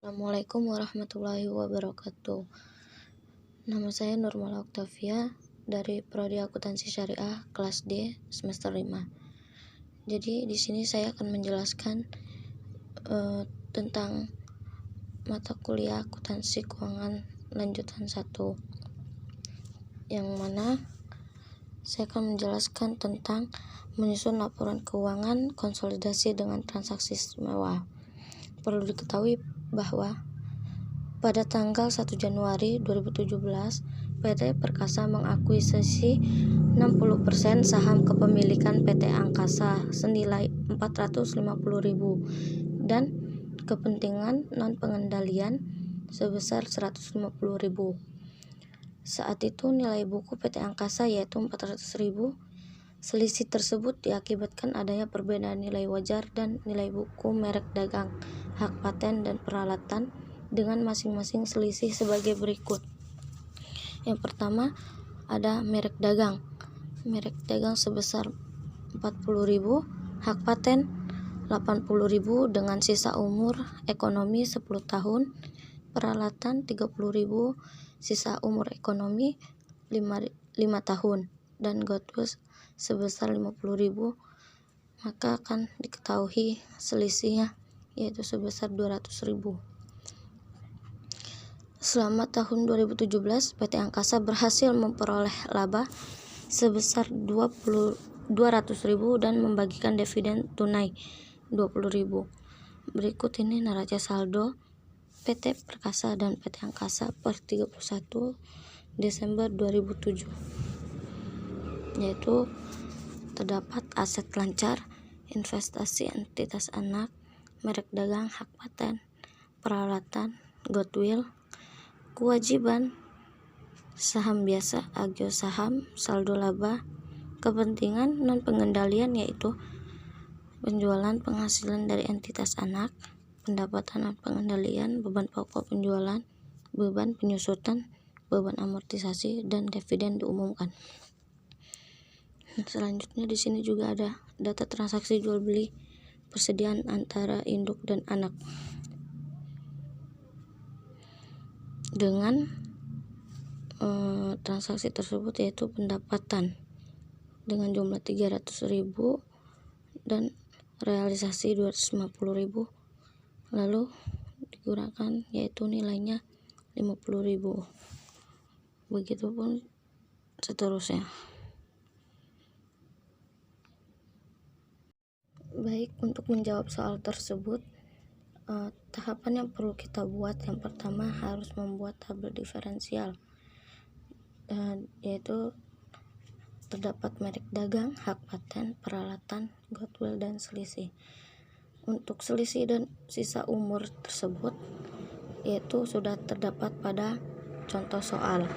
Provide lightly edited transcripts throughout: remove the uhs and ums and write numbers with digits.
Assalamualaikum warahmatullahi wabarakatuh. Nama saya Nurmala Oktavia dari Prodi Akuntansi Syariah kelas D semester 5. Jadi di sini saya akan menjelaskan tentang mata kuliah akuntansi keuangan lanjutan 1, yang mana saya akan menjelaskan tentang menyusun laporan keuangan konsolidasi dengan transaksi istimewa. Perlu diketahui bahwa pada tanggal 1 Januari 2017, PT Perkasa mengakuisisi 60% saham kepemilikan PT Angkasa senilai 450.000 dan kepentingan non-pengendalian sebesar 150.000. Saat itu nilai buku PT Angkasa yaitu 400.000. Selisih tersebut diakibatkan adanya perbedaan nilai wajar dan nilai buku merek dagang, hak paten dan peralatan dengan masing-masing selisih sebagai berikut. Yang pertama ada merek dagang. Merek dagang sebesar 40.000, hak paten 80.000 dengan sisa umur ekonomi 10 tahun, peralatan 30.000, sisa umur ekonomi 5 tahun, dan goodwill sebesar 50.000, maka akan diketahui selisihnya yaitu sebesar 200.000. Selama tahun 2017, PT Angkasa berhasil memperoleh laba sebesar 200.000 dan membagikan dividen tunai 20.000. Berikut ini neraca saldo PT Perkasa dan PT Angkasa per 31 Desember 2007, yaitu terdapat aset lancar, investasi entitas anak, merek dagang, hak paten, peralatan, goodwill, kewajiban, saham biasa, agio saham, saldo laba, kepentingan non pengendalian yaitu penjualan penghasilan dari entitas anak, pendapatan non pengendalian, beban pokok penjualan, beban penyusutan, beban amortisasi, dan dividen diumumkan. Selanjutnya di sini juga ada data transaksi jual beli persediaan antara induk dan anak dengan transaksi tersebut yaitu pendapatan dengan jumlah 300.000 dan realisasi 250.000, lalu digunakan yaitu nilainya 50.000. Begitupun seterusnya. Baik, untuk menjawab soal tersebut, tahapan yang perlu kita buat yang pertama harus membuat tabel diferensial, yaitu terdapat merek dagang, hak paten, peralatan, goodwill, dan selisih. Untuk selisih dan sisa umur tersebut yaitu sudah terdapat pada contoh soal.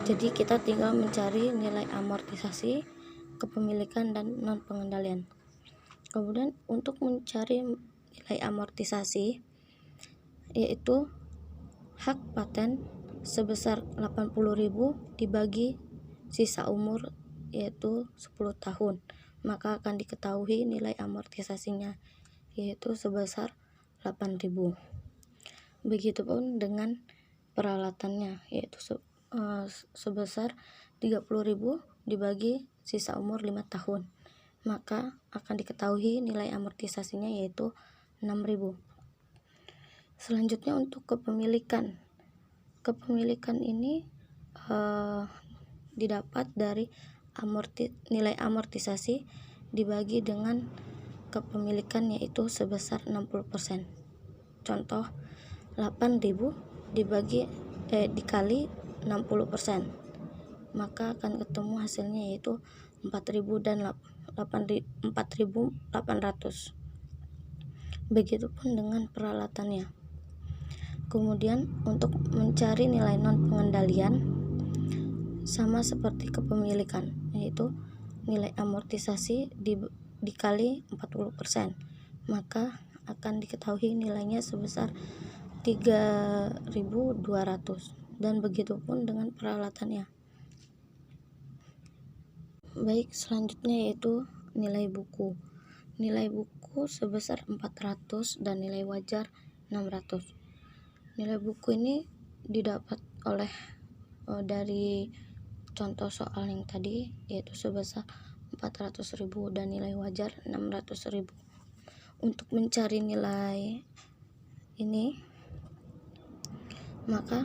Jadi kita tinggal mencari nilai amortisasi, kepemilikan, dan non pengendalian. Kemudian untuk mencari nilai amortisasi yaitu hak paten sebesar 80.000 dibagi sisa umur yaitu 10 tahun, maka akan diketahui nilai amortisasinya yaitu sebesar 8.000. Begitupun dengan peralatannya yaitu sebesar 30.000 dibagi sisa umur 5 tahun, maka akan diketahui nilai amortisasinya yaitu 6.000. Selanjutnya untuk kepemilikan. Kepemilikan ini didapat dari nilai amortisasi dibagi dengan kepemilikan yaitu sebesar 60%. Contoh 8.000 dikali 60%, maka akan ketemu hasilnya yaitu 4.000 dan 4.800. Begitupun dengan peralatannya. Kemudian untuk mencari nilai non pengendalian sama seperti kepemilikan, yaitu nilai amortisasi dikali 40%, maka akan diketahui nilainya sebesar 3.200, dan begitupun dengan peralatannya. Baik, selanjutnya yaitu nilai buku. Nilai buku sebesar 400 dan nilai wajar 600. Nilai buku ini didapat oleh dari contoh soal yang tadi, yaitu sebesar 400.000 dan nilai wajar 600.000. Untuk mencari nilai ini, maka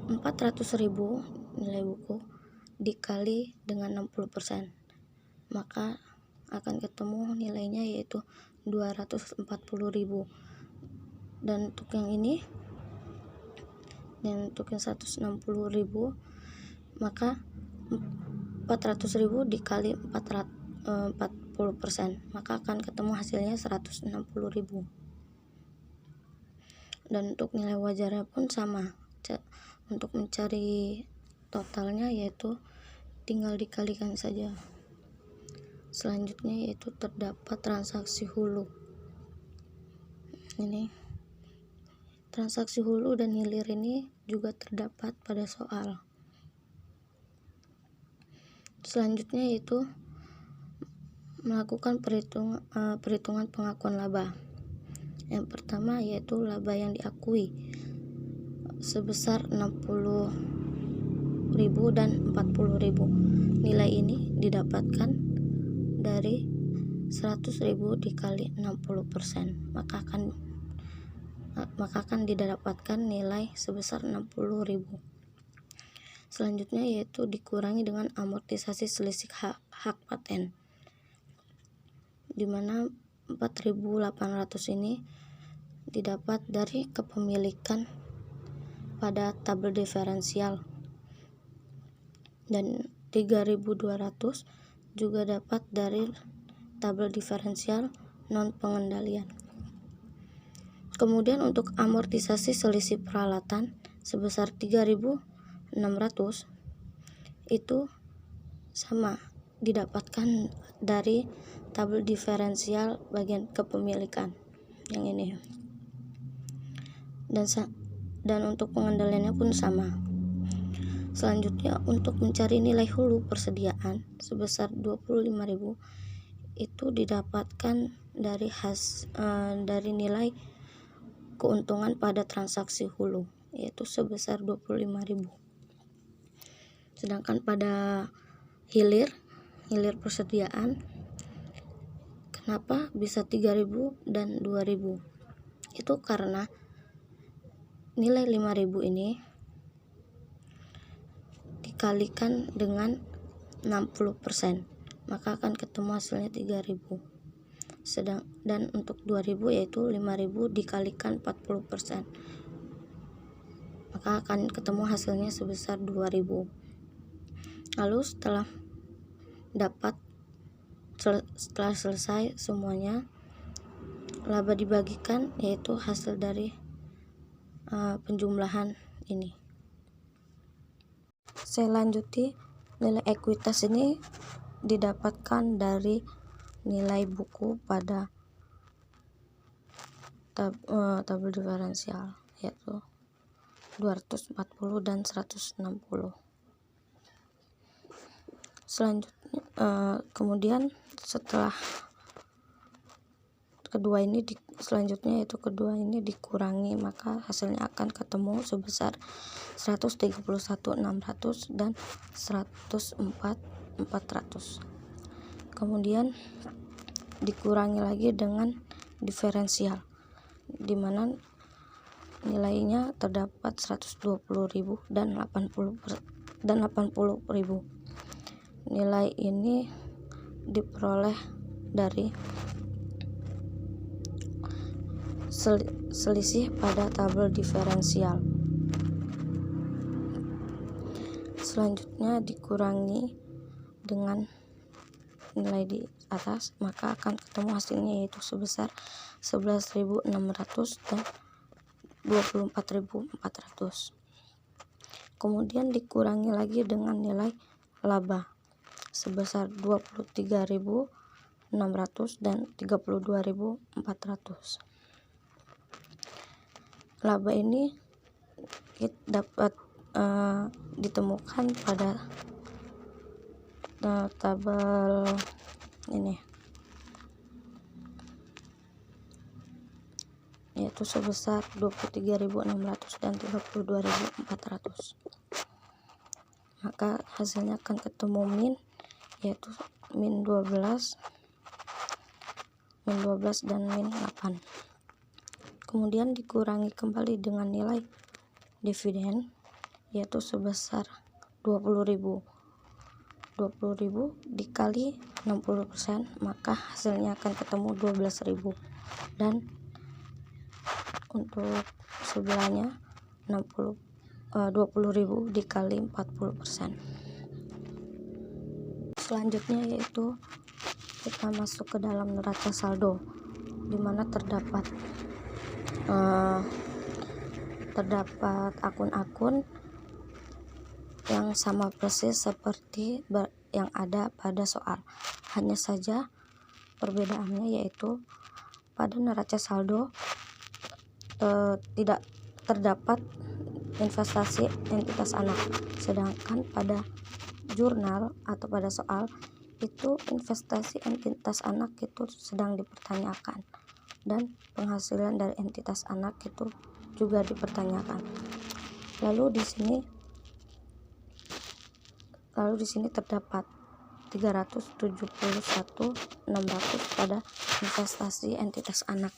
400.000 nilai buku dikali dengan 60%, maka akan ketemu nilainya yaitu 240.000. Dan untuk yang ini, dan untuk yang 160.000, maka 400.000 dikali 40%, maka akan ketemu hasilnya 160.000. Dan untuk nilai wajarnya pun sama. Untuk mencari totalnya yaitu tinggal dikalikan saja. Selanjutnya yaitu terdapat transaksi hulu. Ini transaksi hulu dan hilir ini juga terdapat pada soal. Selanjutnya yaitu melakukan perhitungan pengakuan laba. Yang pertama yaitu laba yang diakui sebesar 60.000 dan 40.000. Nilai ini didapatkan dari 100.000 dikali 60%, maka akan didapatkan nilai sebesar 60.000. Selanjutnya yaitu dikurangi dengan amortisasi selisih hak paten, di mana 4.800 ini didapat dari kepemilikan pada tabel diferensial, dan 3.200 juga dapat dari tabel diferensial non pengendalian. Kemudian untuk amortisasi selisih peralatan sebesar 3.600 itu sama, didapatkan dari tabel diferensial bagian kepemilikan yang ini. Dan untuk pengendaliannya pun sama. Selanjutnya untuk mencari nilai hulu persediaan sebesar 25.000 itu didapatkan dari nilai keuntungan pada transaksi hulu, yaitu sebesar 25.000. Sedangkan pada hilir persediaan, kenapa bisa 3.000 dan 2.000? Itu karena nilai 5.000 ini dikalikan dengan 60%, maka akan ketemu hasilnya 3.000. Dan untuk 2.000 yaitu 5.000 dikalikan 40%, maka akan ketemu hasilnya sebesar 2.000. Lalu setelah selesai semuanya, laba dibagikan yaitu hasil dari penjumlahan ini. Saya lanjuti, nilai ekuitas ini didapatkan dari nilai buku pada tabel diferensial, yaitu 240 dan 160. Selanjutnya kemudian setelah kedua ini dikurangi, maka hasilnya akan ketemu sebesar 131.600 dan 104.400. Kemudian dikurangi lagi dengan diferensial, di mana nilainya terdapat 120.000 dan 80.000. Nilai ini diperoleh dari selisih pada tabel diferensial. Selanjutnya dikurangi dengan nilai di atas, maka akan ketemu hasilnya yaitu sebesar 11.600 dan 24.400. Kemudian dikurangi lagi dengan nilai laba sebesar 23.600 dan 32.400. Laba ini dapat ditemukan pada tabel ini, ya, yaitu sebesar 23.600 dan 32.400. Maka hasilnya akan ketemu min, yaitu min 12 dan min 8. Kemudian dikurangi kembali dengan nilai dividen, yaitu sebesar 20.000 dikali 60%, maka hasilnya akan ketemu 12.000. Dan untuk sebelahnya 20.000 dikali 40%. Selanjutnya yaitu kita masuk ke dalam neraca saldo, di mana terdapat akun-akun yang sama persis seperti yang ada pada soal. Hanya saja perbedaannya yaitu pada neraca saldo tidak terdapat investasi entitas anak, sedangkan pada jurnal atau pada soal itu investasi entitas anak itu sedang dipertanyakan, dan penghasilan dari entitas anak itu juga dipertanyakan. Lalu di sini terdapat 371.600 pada investasi entitas anak,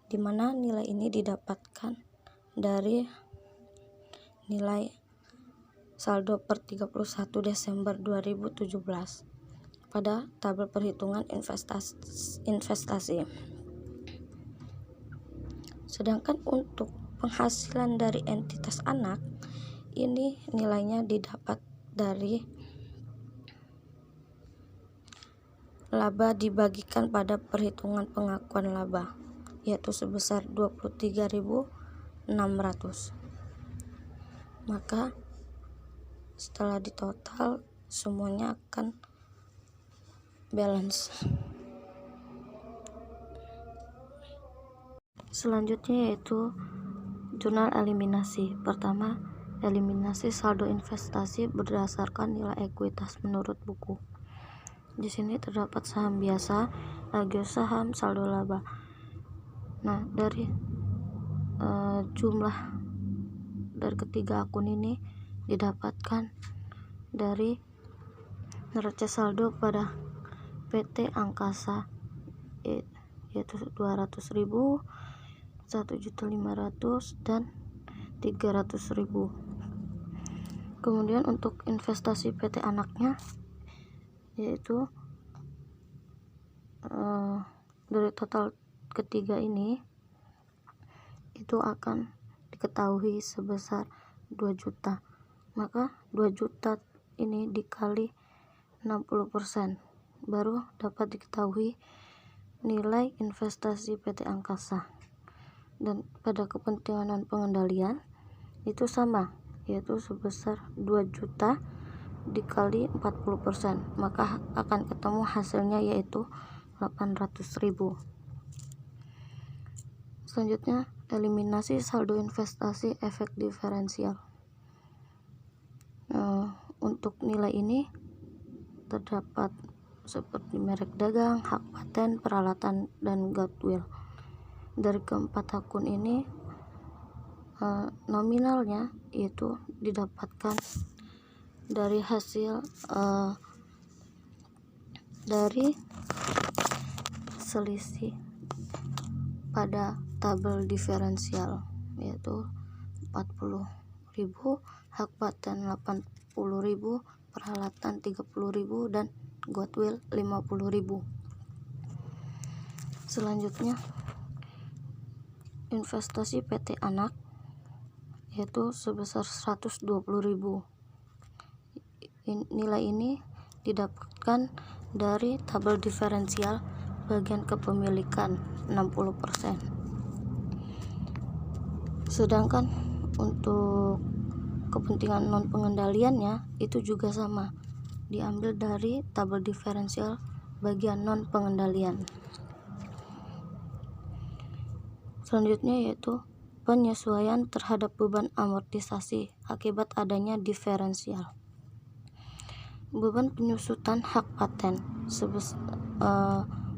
di mana nilai ini didapatkan dari nilai saldo per 31 Desember 2017 pada tabel perhitungan investasi. Sedangkan untuk penghasilan dari entitas anak ini nilainya didapat dari laba dibagikan pada perhitungan pengakuan laba, yaitu sebesar 23.600. Maka setelah ditotal semuanya akan balance. Selanjutnya yaitu jurnal eliminasi. Pertama, eliminasi saldo investasi berdasarkan nilai ekuitas menurut buku. Di sini terdapat saham biasa, agio saham, saldo laba. Nah, dari jumlah dari ketiga akun ini didapatkan dari neraca saldo pada PT Angkasa, yaitu 200.000, 1.500.000 dan 300.000. Kemudian untuk investasi PT anaknya yaitu dari total ketiga ini itu akan diketahui sebesar 2 juta. Maka 2 juta ini dikali 60% baru dapat diketahui nilai investasi PT Angkasa. Dan pada kepentingan non pengendalian itu sama, yaitu sebesar 2 juta dikali 40%, maka akan ketemu hasilnya yaitu 800.000. Selanjutnya, eliminasi saldo investasi efek diferensial. Untuk nilai ini terdapat seperti merek dagang, hak paten, peralatan, dan goodwill. Dari keempat akun ini nominalnya itu didapatkan dari hasil dari selisih pada tabel diferensial, yaitu 40.000, hak paten 80.000, peralatan 30.000, dan goodwill 50.000. Selanjutnya investasi PT anak yaitu sebesar 120.000. Nilai ini didapatkan dari tabel diferensial bagian kepemilikan 60%. Sedangkan untuk kepentingan non pengendaliannya itu juga sama, diambil dari tabel diferensial bagian non pengendalian. Selanjutnya yaitu penyesuaian terhadap beban amortisasi akibat adanya diferensial. Beban penyusutan hak paten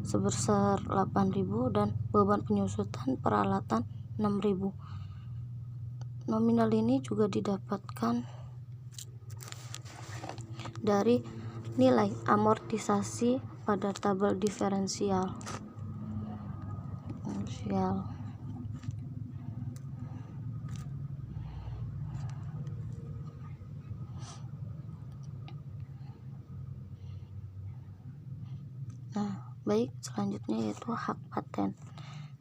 sebesar 8.000 dan beban penyusutan peralatan 6.000. Nominal ini juga didapatkan dari nilai amortisasi pada tabel diferensial. Nah, baik, selanjutnya yaitu hak paten.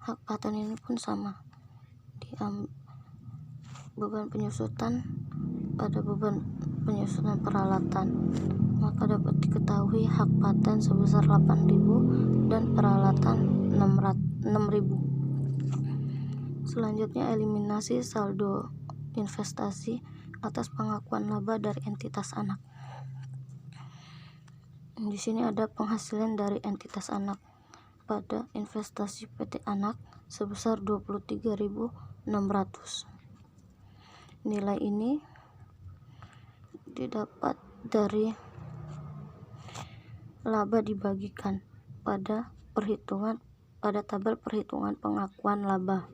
Hak paten ini pun sama. Beban penyusutan pada beban penyusutan peralatan, maka dapat diketahui hak paten sebesar 8.000 dan peralatan 6.000. Selanjutnya eliminasi saldo investasi atas pengakuan laba dari entitas anak. Di sini ada penghasilan dari entitas anak pada investasi PT Anak sebesar 23.600. Nilai ini didapat dari laba dibagikan pada tabel perhitungan pengakuan laba.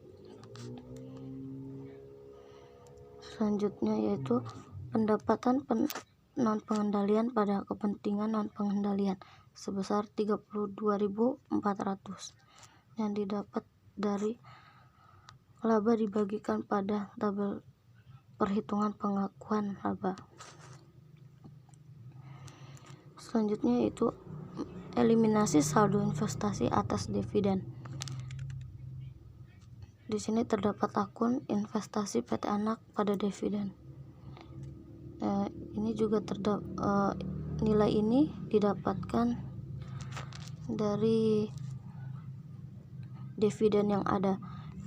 Selanjutnya yaitu pendapatan non pengendalian pada kepentingan non pengendalian sebesar 32.400 yang didapat dari laba dibagikan pada tabel perhitungan pengakuan laba. Selanjutnya yaitu eliminasi saldo investasi atas dividen. Di sini terdapat akun investasi PT Anak pada dividen. Ini juga nilai ini didapatkan dari dividen yang ada,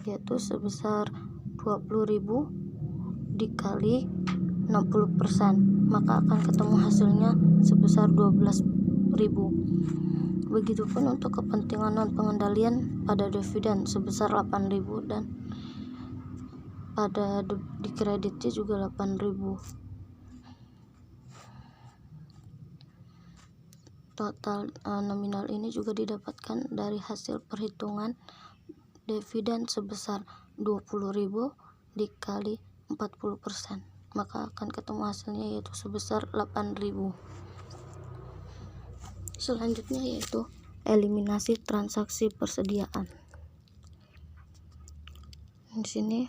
yaitu sebesar 20.000 dikali 60%, maka akan ketemu hasilnya sebesar 12.000. Begitupun untuk kepentingan non pengendalian pada dividen sebesar 8.000 dan pada dikreditnya juga 8.000. Total nominal ini juga didapatkan dari hasil perhitungan dividen sebesar 20.000 dikali 40%, maka akan ketemu hasilnya yaitu sebesar 8.000. Selanjutnya yaitu eliminasi transaksi persediaan. Di sini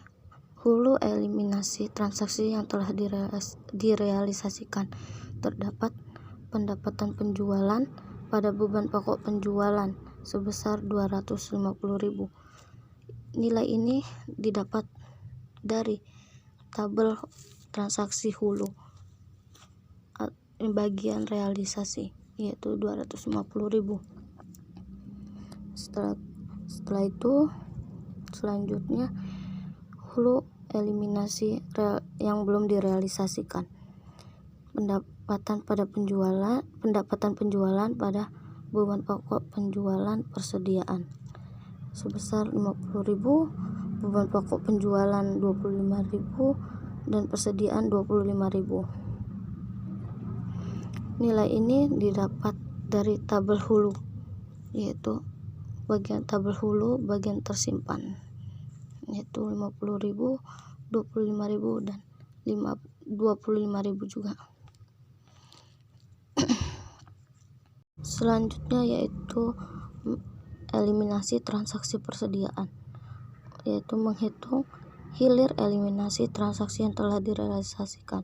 hulu eliminasi transaksi yang telah direalisasikan. Terdapat pendapatan penjualan pada beban pokok penjualan sebesar 250.000. Nilai ini didapat dari tabel transaksi hulu bagian realisasi, yaitu 250.000. Setelah itu selanjutnya hulu eliminasi yang belum direalisasikan. Pendapatan penjualan pada beban pokok penjualan persediaan sebesar 50.000, beban pokok penjualan 25.000 dan persediaan 25.000. Nilai ini didapat dari tabel hulu, yaitu bagian tabel hulu bagian tersimpan, yaitu 50.000, 25.000 dan 25.000 juga. Selanjutnya yaitu eliminasi transaksi persediaan, yaitu menghitung hilir eliminasi transaksi yang telah direalisasikan.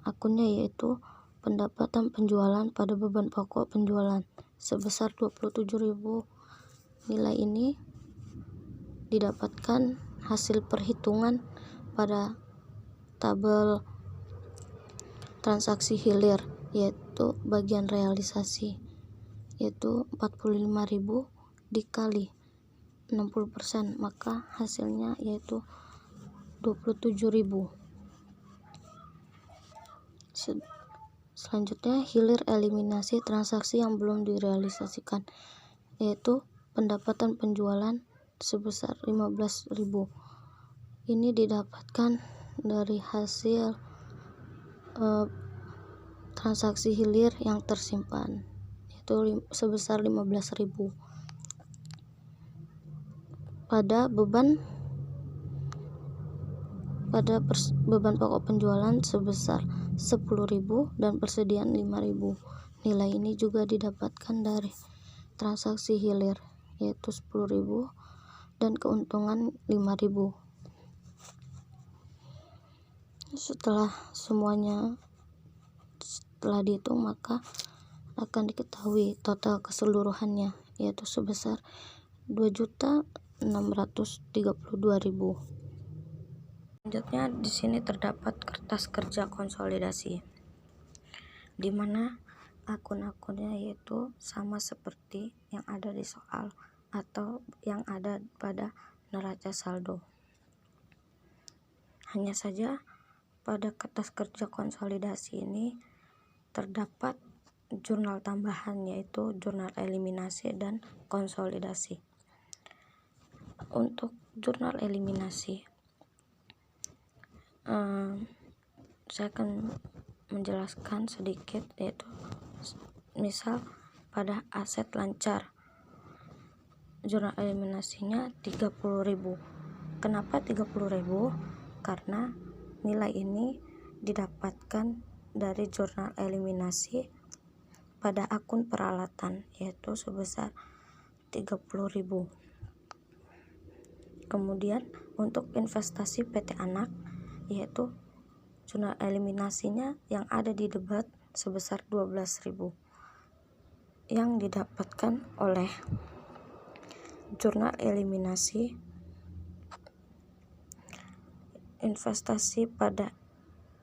Akunnya yaitu pendapatan penjualan pada beban pokok penjualan sebesar 27.000. Nilai ini didapatkan hasil perhitungan pada tabel transaksi hilir, yaitu bagian realisasi, yaitu 45.000 dikali 60%, maka hasilnya yaitu 27.000. Selanjutnya hilir eliminasi transaksi yang belum direalisasikan, yaitu pendapatan penjualan sebesar 15.000. Ini didapatkan dari hasil transaksi hilir yang tersimpan, yaitu sebesar 15.000. pada beban pokok penjualan sebesar 10.000 dan persediaan 5.000. Nilai ini juga didapatkan dari transaksi hilir, yaitu 10.000 dan keuntungan 5.000. Setelah dihitung, maka akan diketahui total keseluruhannya, yaitu sebesar 2.632.000. Selanjutnya di sini terdapat kertas kerja konsolidasi, di mana akun-akunnya yaitu sama seperti yang ada di soal atau yang ada pada neraca saldo. Hanya saja pada kertas kerja konsolidasi ini terdapat jurnal tambahan, yaitu jurnal eliminasi dan konsolidasi. Untuk jurnal eliminasi, saya akan menjelaskan sedikit, yaitu misal pada aset lancar jurnal eliminasinya 30.000. Kenapa 30.000? Karena nilai ini didapatkan dari jurnal eliminasi pada akun peralatan, yaitu sebesar 30.000. Kemudian untuk investasi PT Anak, yaitu jurnal eliminasinya yang ada di debat sebesar 12.000 yang didapatkan oleh jurnal eliminasi investasi pada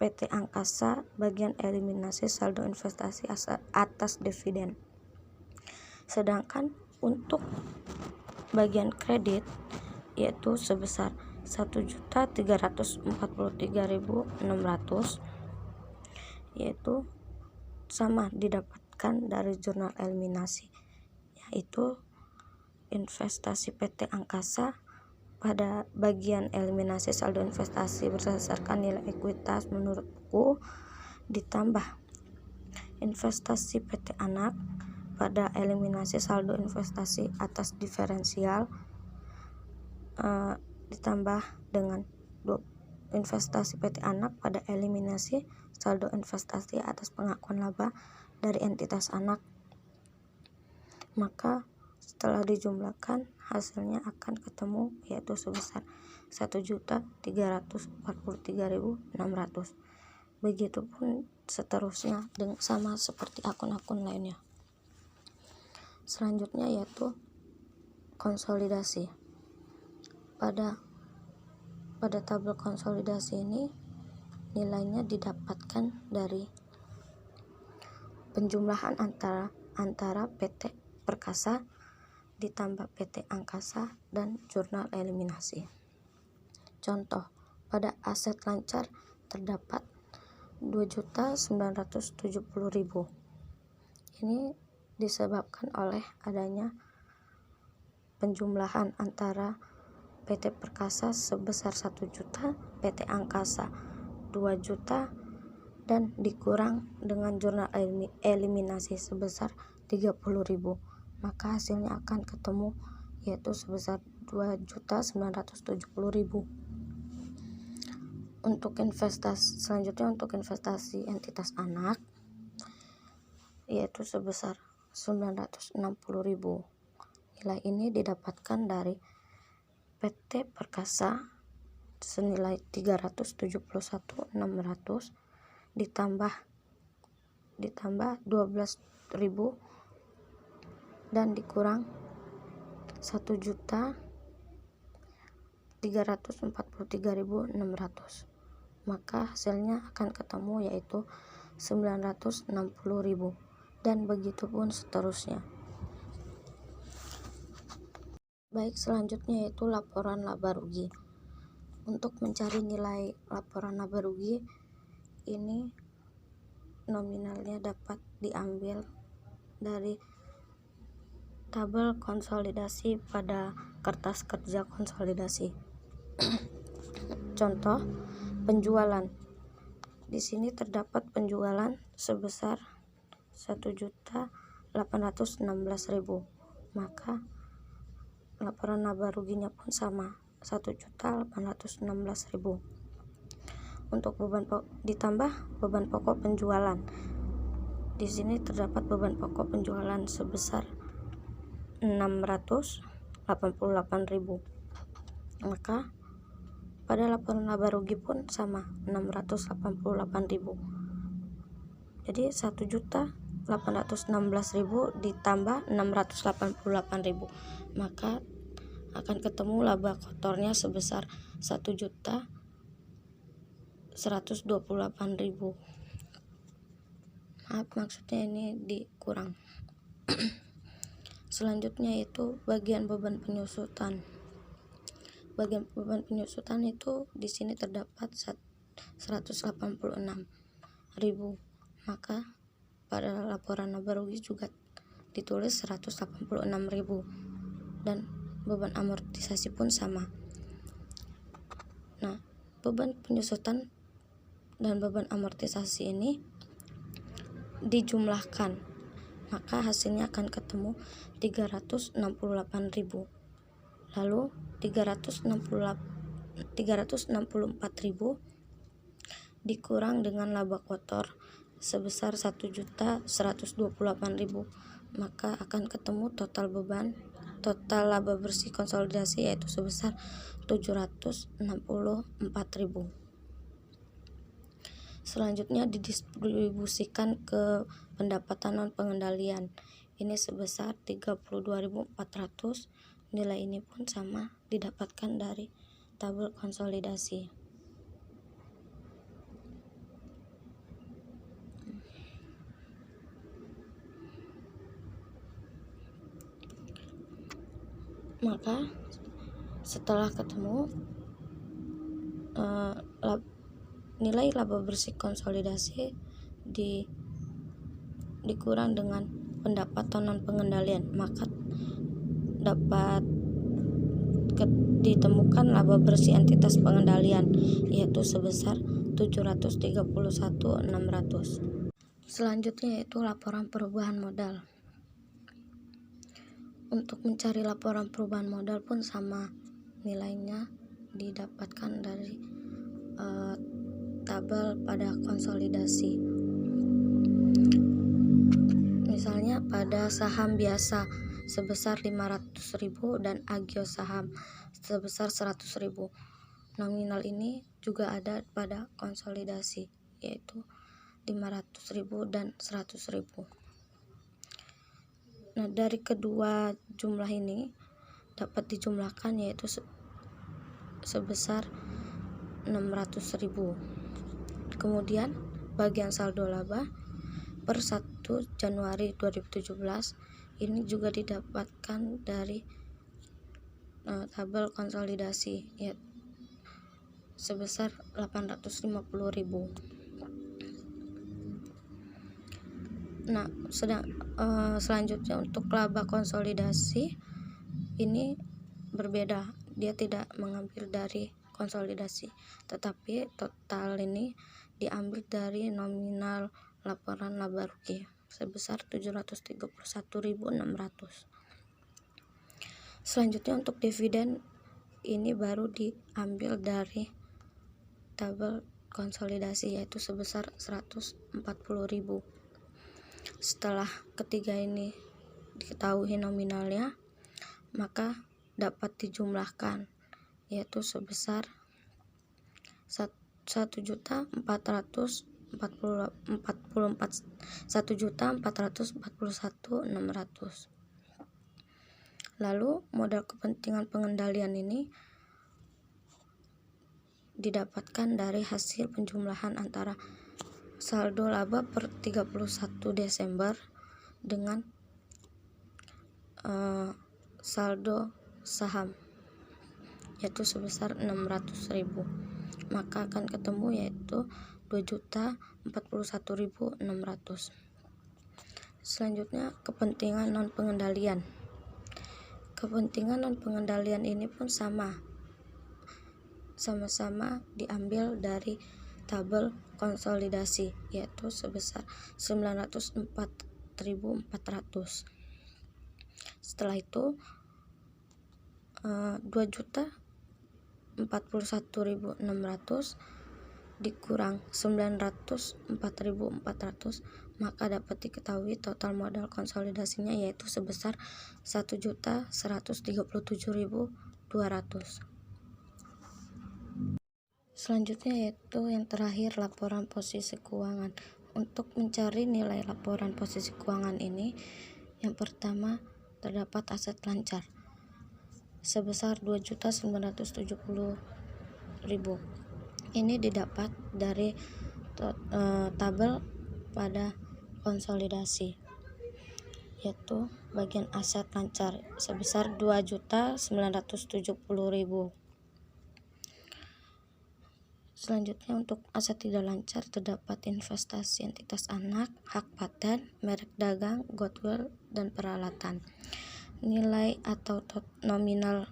PT Angkasa bagian eliminasi saldo investasi atas dividen. Sedangkan untuk bagian kredit yaitu sebesar 1.343.600, yaitu sama didapatkan dari jurnal eliminasi, yaitu investasi PT Angkasa pada bagian eliminasi saldo investasi berdasarkan nilai ekuitas menurut buku, ditambah investasi PT Anak pada eliminasi saldo investasi atas diferensial, ditambah dengan investasi PT Anak pada eliminasi saldo investasi atas pengakuan laba dari entitas anak. Maka setelah dijumlahkan hasilnya akan ketemu, yaitu sebesar 1.343.600. Begitupun seterusnya sama seperti akun-akun lainnya. Selanjutnya yaitu konsolidasi. Pada tabel konsolidasi ini nilainya didapatkan dari penjumlahan antara PT Perkasa ditambah PT Angkasa dan jurnal eliminasi. Contoh, pada aset lancar terdapat 2.970.000. Ini disebabkan oleh adanya penjumlahan antara PT Perkasa sebesar 1 juta, PT Angkasa 2 juta, dan dikurang dengan jurnal eliminasi sebesar 30.000. Maka hasilnya akan ketemu, yaitu sebesar 2.970.000. Selanjutnya untuk investasi entitas anak, yaitu sebesar 960.000. Nilai ini didapatkan dari PT Perkasa senilai 371.600 ditambah 12.000 dan dikurang 1.343.600. Maka hasilnya akan ketemu, yaitu 960.000, dan begitupun seterusnya. Baik, selanjutnya yaitu laporan laba rugi. Untuk mencari nilai laporan laba rugi ini nominalnya dapat diambil dari tabel konsolidasi pada kertas kerja konsolidasi. Contoh, penjualan. Di sini terdapat penjualan sebesar 1.816.000. Maka laporan laba ruginya pun sama, 1.816.000. Untuk ditambah beban pokok penjualan. Di sini terdapat beban pokok penjualan sebesar 688.000. Maka pada laporan laba rugi pun sama, 688.000. Jadi 1.816.000 ditambah 688.000, maka akan ketemu laba kotornya sebesar 1.128.000. Maksudnya ini dikurang. Selanjutnya itu bagian beban penyusutan. Bagian beban penyusutan itu di sini terdapat 186.000. Maka pada laporan laba rugi juga ditulis 186.000 dan beban amortisasi pun sama. Nah, beban penyusutan dan beban amortisasi ini dijumlahkan, maka hasilnya akan ketemu 368.000. Lalu 364.000 dikurang dengan laba kotor sebesar 1.128.000, maka akan ketemu total laba bersih konsolidasi yaitu sebesar 764.000. Selanjutnya didistribusikan ke pendapatan non pengendalian. Ini sebesar 32.400. Nilai ini pun sama, didapatkan dari tabel konsolidasi. Maka setelah ketemu nilai laba bersih konsolidasi dikurang dengan pendapatan non pengendalian, maka dapat ditemukan laba bersih entitas pengendalian yaitu sebesar 731.600. Selanjutnya yaitu laporan perubahan modal. Untuk mencari laporan perubahan modal pun sama, nilainya didapatkan dari tabel pada konsolidasi. Misalnya pada saham biasa sebesar 500.000 dan agio saham sebesar 100.000. Nominal ini juga ada pada konsolidasi yaitu 500.000 dan 100.000. Nah, dari kedua jumlah ini dapat dijumlahkan yaitu sebesar 600.000. Kemudian bagian saldo laba per 1 Januari 2017 ini juga didapatkan dari tabel konsolidasi yaitu sebesar 850.000. Nah, selanjutnya untuk laba konsolidasi ini berbeda, dia tidak mengambil dari konsolidasi, tetapi total ini diambil dari nominal laporan laba rugi sebesar 731.600. Selanjutnya untuk dividen ini baru diambil dari tabel konsolidasi yaitu sebesar 140.000. Setelah ketiga ini diketahui nominalnya, maka dapat dijumlahkan yaitu sebesar 1.441.600. Lalu modal kepentingan pengendalian ini didapatkan dari hasil penjumlahan antara saldo laba per 31 Desember dengan saldo saham yaitu sebesar 600.000, maka akan ketemu yaitu 2.041.600. Selanjutnya kepentingan non pengendalian. Kepentingan non pengendalian ini pun sama-sama diambil dari tabel konsolidasi yaitu sebesar 904.400. Setelah itu 2.041.600 dikurang 904.400, maka dapat diketahui total modal konsolidasinya yaitu sebesar 1.137.200. Selanjutnya yaitu yang terakhir, laporan posisi keuangan. Untuk mencari nilai laporan posisi keuangan ini, yang pertama terdapat aset lancar sebesar 2.970.000. Ini didapat dari tabel pada konsolidasi, yaitu bagian aset lancar sebesar 2.970.000. Selanjutnya untuk aset tidak lancar terdapat investasi entitas anak, hak paten, merek dagang, goodwill, dan peralatan. Nilai atau nominal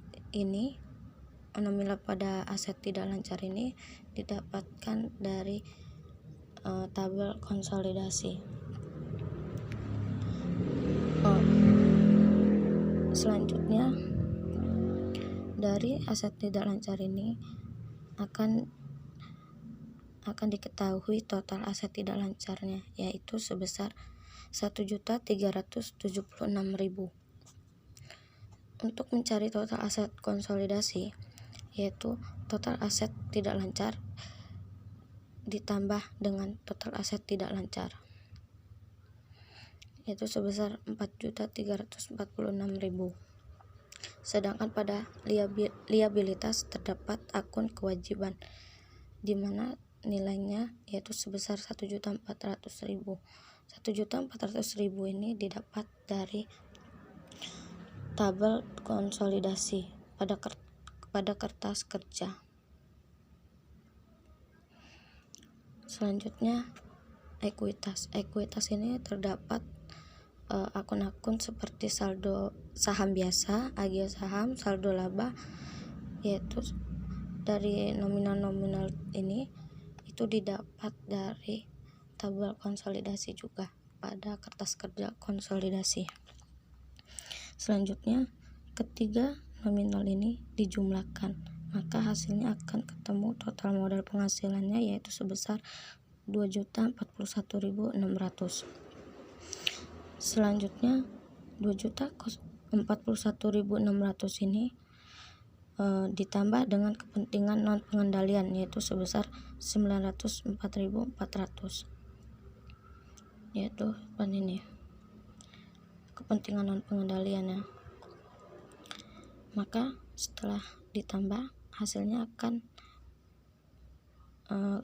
pada aset tidak lancar ini didapatkan dari tabel konsolidasi. Selanjutnya dari aset tidak lancar ini akan diketahui total aset tidak lancarnya, yaitu sebesar 1.376.000. Untuk mencari total aset konsolidasi, yaitu total aset tidak lancar ditambah dengan total aset tidak lancar, yaitu sebesar 4.346.000. Sedangkan pada liabilitas terdapat akun kewajiban, di mana nilainya yaitu sebesar 1.400.000. 1.400.000 ini didapat dari tabel konsolidasi pada kertas kerja. Selanjutnya ekuitas. Ekuitas ini terdapat akun-akun seperti saldo saham biasa, agio saham, saldo laba, yaitu dari nominal-nominal ini itu didapat dari tabel konsolidasi juga pada kertas kerja konsolidasi. Selanjutnya, ketiga nominal ini dijumlahkan, maka hasilnya akan ketemu total modal penghasilannya yaitu sebesar 2.041.600. Selanjutnya 2.041.600 ini ditambah dengan kepentingan non pengendalian yaitu sebesar 904.400, yaitu ini kepentingan non pengendaliannya. Maka setelah ditambah hasilnya akan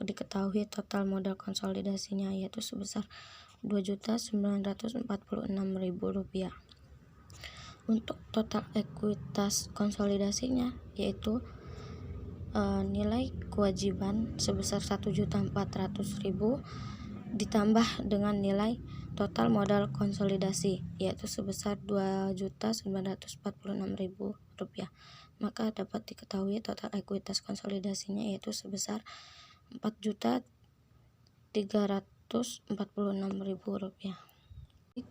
diketahui total modal konsolidasinya yaitu sebesar 2.946.000 rupiah. Untuk total ekuitas konsolidasinya yaitu nilai kewajiban sebesar 1.400.000 ditambah dengan nilai total modal konsolidasi yaitu sebesar 2.946.000 rupiah. Maka dapat diketahui total ekuitas konsolidasinya yaitu sebesar 4.346.000 rupiah.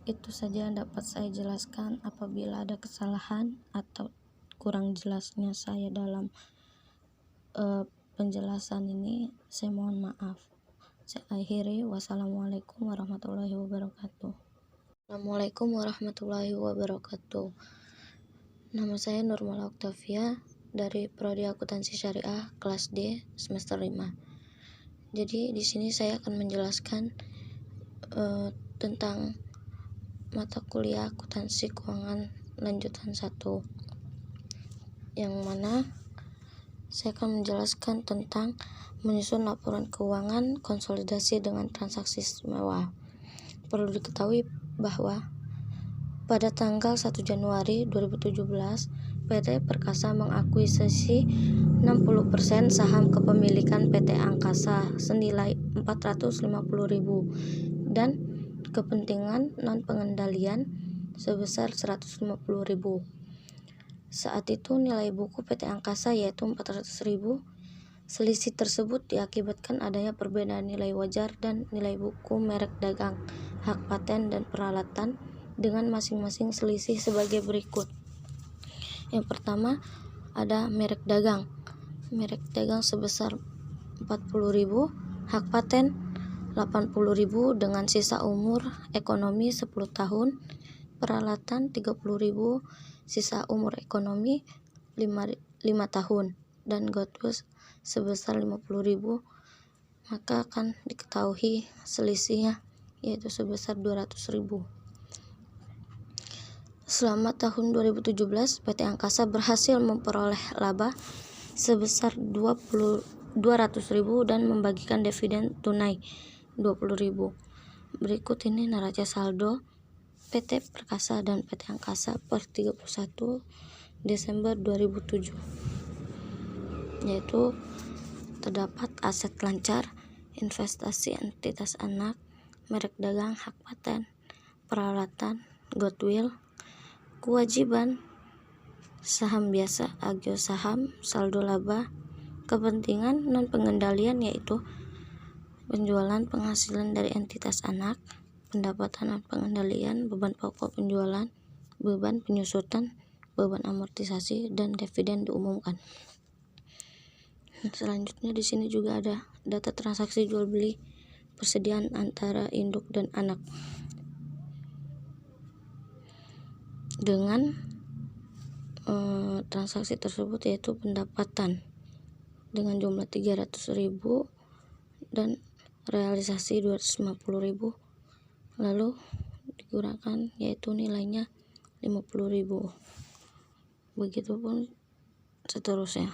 Itu saja yang dapat saya jelaskan. Apabila ada kesalahan atau kurang jelasnya saya dalam penjelasan ini, saya mohon maaf. Saya akhiri. Wassalamualaikum warahmatullahi wabarakatuh. Assalamualaikum warahmatullahi wabarakatuh. Nama saya Nurmala Oktavia dari Prodi Akuntansi Syariah kelas D semester 5. Jadi di sini saya akan menjelaskan tentang mata kuliah akuntansi keuangan lanjutan 1, yang mana saya akan menjelaskan tentang menyusun laporan keuangan konsolidasi dengan transaksi istimewa. Perlu diketahui bahwa pada tanggal 1 Januari 2017 PT Perkasa mengakuisisi 60% saham kepemilikan PT Angkasa senilai 450.000 dan kepentingan non pengendalian sebesar 150.000. Saat itu nilai buku PT Angkasa yaitu 400.000. Selisih tersebut diakibatkan adanya perbedaan nilai wajar dan nilai buku merek dagang, hak paten dan peralatan dengan masing-masing selisih sebagai berikut. Yang pertama, ada merek dagang sebesar 40.000, hak paten 80.000 dengan sisa umur ekonomi 10 tahun, peralatan 30.000, sisa umur ekonomi 5 tahun, dan Goodwill sebesar 50.000, maka akan diketahui selisihnya yaitu sebesar 200.000. Selama tahun 2017, PT Angkasa berhasil memperoleh laba sebesar 200.000 dan membagikan dividen tunai 20.000. Berikut ini neraca saldo PT Perkasa dan PT Angkasa per 31 Desember 2007, yaitu terdapat aset lancar, investasi entitas anak, merek dagang, hak paten, peralatan, goodwill, kewajiban, saham biasa, agio saham, saldo laba, kepentingan non pengendalian yaitu penjualan, penghasilan dari entitas anak, pendapatan non pengendalian, beban pokok penjualan, beban penyusutan, beban amortisasi, dan dividen diumumkan. Selanjutnya di sini juga ada data transaksi jual beli persediaan antara induk dan anak dengan transaksi tersebut, yaitu pendapatan dengan jumlah 300.000 dan realisasi 250.000, lalu digunakan yaitu nilainya 50.000, begitupun seterusnya.